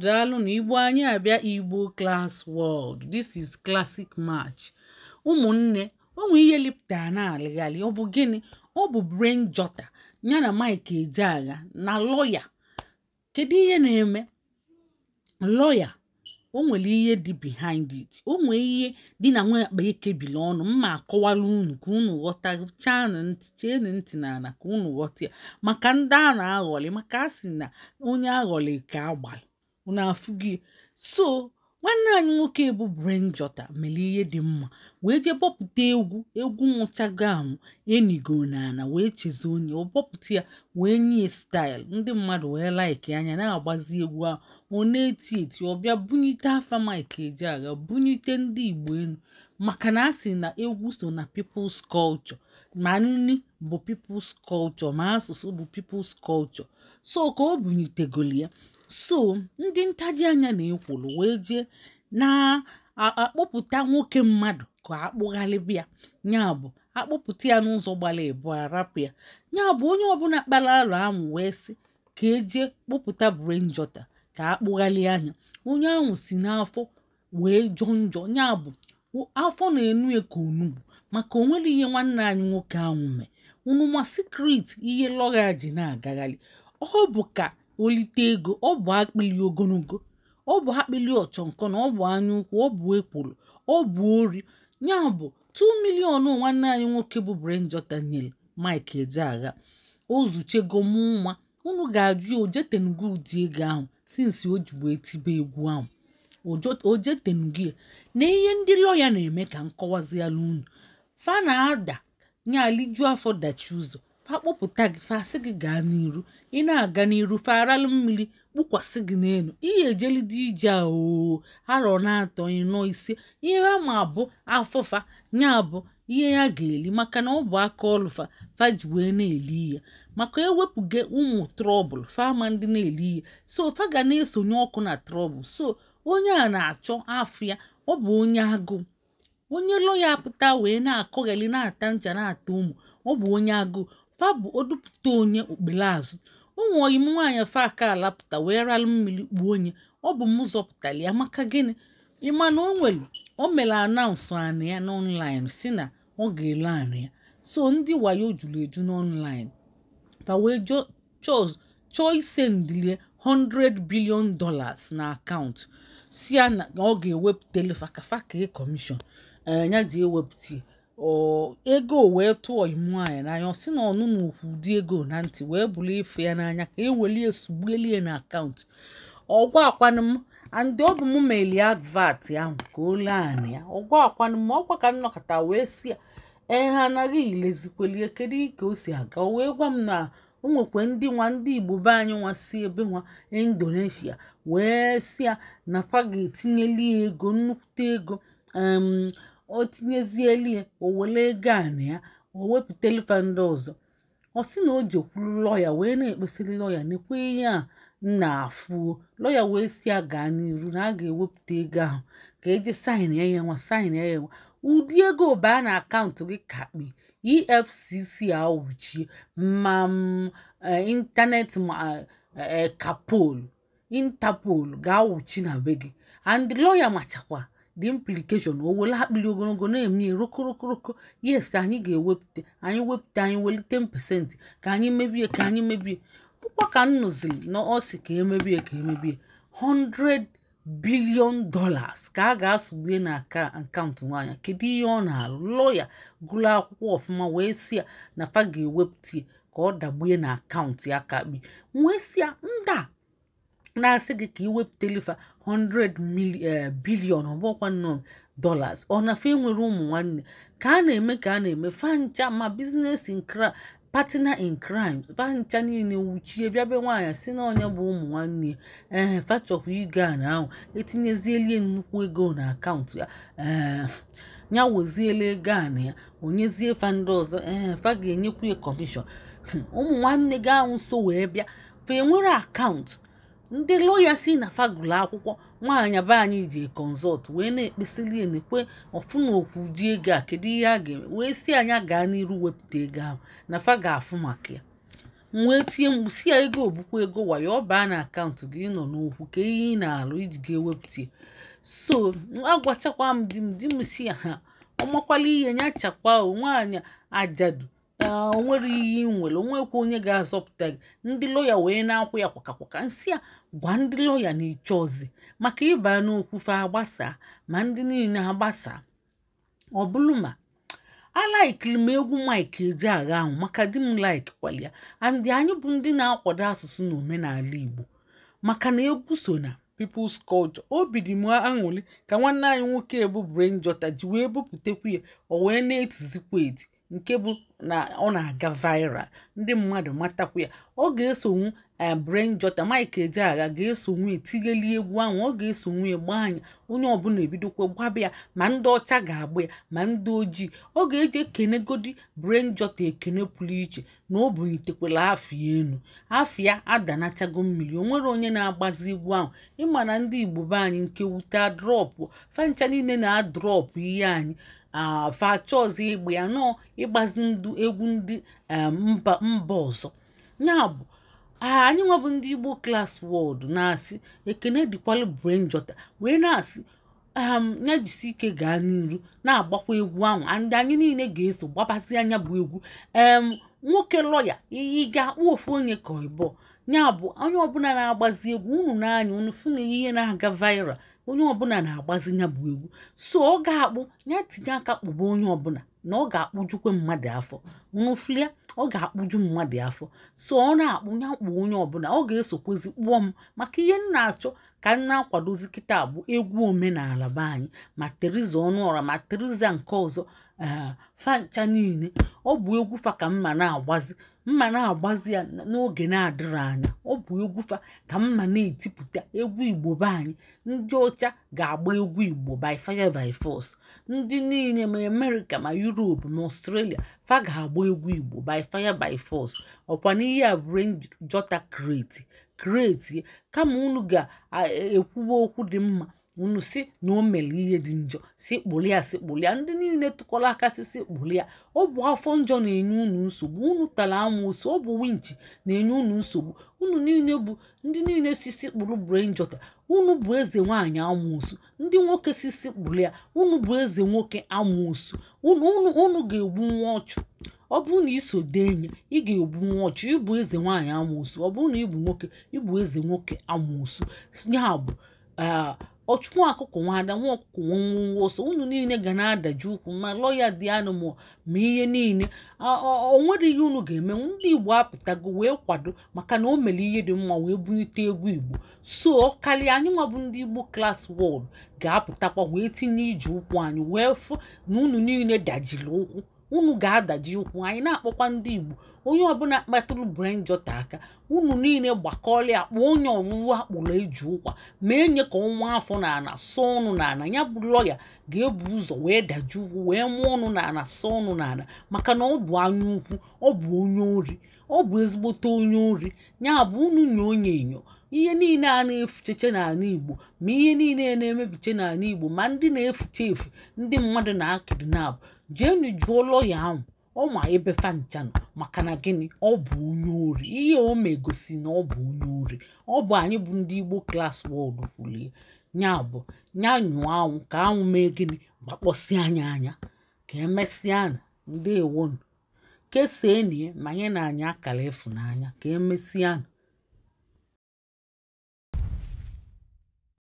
Dalu na Igbo anyị abịa Igbo Class World. This is classic match. Ụmụnne, onwe ihe lipta na aligali. Ọ bụ gịnị? Ọ bụ Brainjutter ya na Mike Ejeagha na lawyer. Kedu ihe na-eme? Lawyer, o nwere ihe dị behind it. O nwere ihe dị na nwa akpa ekebili ọnụ. Mma akọwala unu ka unu ghọta, chee ntị na ka unu ghọta ya. Maka ndị a na-aghọli, maka a sị na onye aghọli ka agbalị. Unu afụghị. So, nwanne anyị nwoke bụ Brainjutter mere ihe dị mma. Wee je bọpụta egwu nwụchago ahụ enigo n'ana wee chezo onye. O bọpụta ya wee nye style. Ndị mmadụ wee like anya na-agbazi egwu ahụ. Ọ na-eti ọ bịa bunyite afa Mike Ejeagha, bunyite ndị Igbo enu. Maka na a sị na egwu so na people's culture. Ma nni bụ people's culture, ma asụsụ bụ people's culture. So ka o bunyitegoli ya. So ndị ntaji anya na-ekwulu wee jee na-akpọpụta nwoke mmadụ ka akpụghalịbịa. Ya bụ akpọpụta ya n'ụzọ gbara ebu arapụ ya. Ya bụ onye ọbụla kpara alụ ahụ wee sị ka eje kpọpụta Brainjutter ka akpụghalị anya. Onye ahụ si n'afọ wee jọọ njọ. Ya bụ afọ na-enu eko onugbu maka onwere ihe nwanne anyị nwoke ahụ mee. Unu ma secret ihe lọgha ji na-agaghalị. Ọ bụ ka olite ego, ọ bụ akpịlị ogologo, ọ bụ akpịlị ọchọnkọ na ọ bụ anya ukwu, ọ bụ ekworo, ọ bụ ori. Ya bụ 2 million nwanne anyị nwoke bụ Brainjutter nyere Mike Ejeagha. O zuchego mụ nwa. Unu ga-ajụ o jetenugo ụdị ego ahụ since o ji wee tibe egwu ahụ. O jetenugo ya. Na ihe ndị lọya na-eme ka nkọwaziala unu. Fa na-ada nya aliju afọ dachi ụzọ. Fa kpọpụta gị, fa sị gị gaa n'iru. Ị na-aga n'iru, fa aralụ mmiri kpukwasị gị n'elu. Ihe ejeli dị ije ahụ arọ na-atọ ịnọ ise. Ihe ha ma bụ afọfa, nya bụ ihe ya ga-eli maka na ọ bụ aka ọlụfa fa ji wee na-eli ya. Maka ewepụga ụmụ trọbụl fama ndị na-eli ya. So fa ga na-esonye ọkụ na trọbụl. So onye a na-achọ afọ ya, ọ bụ onye agụụ. Onye lọya apụta wee na-akọgheli na-ata ncha na-ata ụmụ. Ọ bụ onye agụụ. Fa bụ odupụta onye okpele azụ. Ụmụ oyim nwaanyị fa aka alapụta wee ralụ mmiri kpuo onye. Ọ bụ m zọpụtara ya maka gịnị? Ịma na o mere announce anị ya n'online si na ọ ga-ele anị ya. So ndị wayo juru eju n'online. Fa wee chọọ isendilie $100 billion na akaụntụ. Si ya na ọ ga-ewepụtele fa ka commission. Ya ji ewepụta ego wee tụọ imu anya n'anya. Ọ sị na ọnụ n'okwu dị ego na ntị wee bụrụ ife ya n'anya ka eweli esugbuelie na akaụntụ. Ọgwa akwanụ m andị ọ bụ m meli advert ahụ ka o lee anya ya. Ọgwa akwanụ m ọkwa ka nnọkọta wee si ya ha anaghị ilezikwelie kedu ka o si aga. O wee gwa m na o nwekwe ndị Igbo be anyị nwa si ebe nwa Indonesia wee si ya na fa ga-etinyeli ego nnukwute ego. O tinyezieli o wele ego anị ya o wepụtele fa ndị ọzọ. Ọ sị na o jekwuru lọya wee na-ekpesịrị lọya nekwe ihe a na-afụ. Lọya wee si ya gaa n'iru na a ga-ewepụta ego ahụ ka eje saịn ya nwa saịn ya nwa. Ụdị ego baa na akaụntụ gị kakpi EFCC awụchie ma ịntanetị ma Interpol ga-awụchi na be gị. And lọya machakwa the implication. O wele akpịlị ogologo na-eme rokoroko. Yes, anyị ga-ewepụta, anyị wepụta, anyị weli 10% ka anyị mebie. Ụkwa ka nnụzili na ọ sị ka emebie $100 billion ka a ga-asụgbue na akaụntụ nwaanyị. Kedu ihe ọ na-alụ? Lọya gụrụ akwụkwọ ọfụma wee si ya na fa ga-ewepụta ka ọ dagbue na akaụntụ ya kakpi. Wee si ya nda na-asị gị ka iwepụtele fa $100 billion $1 ọ na-fe nwere ụmụ nwanne ka a na-eme fa ncha ma business partner in crime fa ncha niile wuchie bịa be nwaanyị si na onye bụ ụmụ nwanne fa chọkwa ige a na ahụ etinyezieli nnukwu ego na akaụntụ ya. Ya weziele ego a na ya onyezie fa ndị ọzọ fa ga-enyekwu ya commission. Ụmụ nwanne gị ahụ so wee bịa fa enwere akaụntụ. Ndị lọya si na fagụlụ akwụkwọ nwaanyị be anyị ji consult wee na-ekpesili nekwe ọfụ na okwu ji ego a kedu ihe a ga-eme wee si anya gaa n'iru wepụta ego ahụ na fa ga-afụ maka ya. nwee tie mkpu si ya ego obukwa ego wayo ọ baa na akaụntụ gị nọ n'okwu ka ihe ị na-alụ iji ga-ewepụta. So agwachakwa m di m si ya ha ọmakwala ihe nya chakwa nwaanyị ajadu onwere ihe nwere onwekwa onye ga-azọpụta gị. Ndị lọya wee na-akwụ ya kwaka nsị ya gwa ndị lọya na iche ozi maka ịba n'okwu fa agbasa ma ndị niile agbasa ọ bụrụ ma alaikiri m egwu Mike Ejeagha ahụ maka di m like kwali ya and anyị bụ ndị na-akwado asụsụ na omenala Igbo maka na egwu so na people's culture. Obi dị m aṅụrị ka nwanne anyị nwoke bụ Brainjutter ji wee bupụtakwu ya o wee na-etizikwa eti nke bụ na ọ na-aga viral ndị mmadụ matakwu ya. Ọ ga-esonwu Brainjutter Mike Ejeagha ga-esonwu etigheli egwu ahụ ọ ga-esonwu egba anya onye ọbụla ebidokwa gbabịa ma ndị ọcha ga-agba ya ma ndị ojii. Ọ ga-eji ekenegodi Brainjutter ekene pụrụ iche na o bunitekwala afịa enu afịa adanachago mmiri onwere onye na-agbazi egwu ahụ. Ịma na ndị Igbo be anyị nke wute drọpụ fancha niile na-adrọpụ ihe anyị fachozi igba ya nọ ịgbazi ndụ egwu ndị mba ọzọ. Ya bụ anyị nwabụ ndị Igbo class world na-asị ekene dịkwala Brainjutter wee na-asị ya jisi ike gaa n'iru na-agbakwa egwu ahụ and anyị niile ga-eso gbabazi anya bụ egwu nwoke lọya ị ga-akpụ ofu onye ka ịbụ. Ya bụ onye ọbụla na-agbazi egwu unu n'anya unu fụ na ihe na-aga viral onye ọbụla na-agbazi ya bụ egwu. So ọ ga-akpụ ya tinye aka kpụba onye ọbụla na ọ ga-akpụjukwe mmadụ afọ unu flia ọ ga-akpụju mmadụ afọ. So ọ na-akpụ ya kpụ onye ọbụla ọ ga-esokwezi kpụọ m maka ihe m na-achọ ka m na-akwadozi kịta bụ egwu omenala be anyị ma Teriza Ọnụọra ma Teriza nke ọzọ fancha niile ọ bụ egwu fa ka mma na-agbazi ya n'oge na-adịrị anya. Ọ bụ egwu fa ka mma na-etipụta egwu Igbo be anyị. Ndị ọcha ga-agba egwu Igbo by fire by force. Ndị niile ma America ma Europe ma Australia fa ga-agba egwu Igbo by fire by force. Ọkwa n'ihe a Brainjutter create kama unu ga-ekwuwe okwu dị mma unu si na o mere ihe dị njọ si kpụlịa ndị niile tụkọrọ aka si kpụlịa. Ọ bụ afọ njọ na-enye unu nsogbu unu tara amoosu ọ bụ winchi na-enye unu nsogbu unu niile bụ ndị niile sisi kpụrụ Brainjutter unu bụ eze nwaanyị amoosu ndị nwoke sisi kpụlịa unu bụ eze nwoke amoosu unu ga-egbu nwa ọchụ. Ọ bụrụ na iso denye ị ga-egbu nwa ọchụ ịbụ eze nwaanyị amoosu. Ọ bụrụ na ịbụ nwoke ịbụ eze nwoke amoosu. Ya bụ ọchụ nwa ọkụkọ nwada nwa ọkụkọ nwa ọsọ unu niile ga na-adaji ukwu ma lọya dị anụmụ ma ihe niile o nwere ihe unu ga-eme. Ndị Igbo apụtago wee kwado maka na o mere ihe dị mma wee bunite egwu Igbo. So karịa anyị nwabụ ndị Igbo class world ga-apụtakwa wee tinye ije ụkwụ anyị wee fụ na unu niile dajiri ụkwụ unu ga-adaji ụkwụ. Anyị na-akpọkwa ndị Igbo onye ọbụla kpatụrụ Brainjutter aka unu niile gbakọrọ akpọ onye ọvụvụ akpụrụ eji ụkwa ma enye ka ọnwa afọ na ana sọ ọnụ na ana. Ya bụ lọya ga-ebu ụzọ wee daji ụkwụ wee mụọ ọnụ na ana sọ ọnụ na ana maka na ọ bụ anya ukwu ọ bụ onye ori ọ bụ ezigbote onye ori. Ya bụ unu nye onye enyo ihe niile a na-efucheche n'ala Igbo ma ihe niile na-emebiche n'ala Igbo ma ndị na-efuche efu ndị mmadụ na-akidnap jeenu jụọ lọya ahụ ọ ma ebe fancha nọ maka na gịnị ọ bụ onye ori. Ihe o megosi na ọ bụ onye ori. Ọ bụ anyị bụ ndị Igbo class world kwulie. Ya bụ nya nyụọ anwụ ka anwụ mee gịnị gbakpọsị anya ka emesịa ndewonu kesenie ma nye na anyị akara ịfụnanya ka emesịa.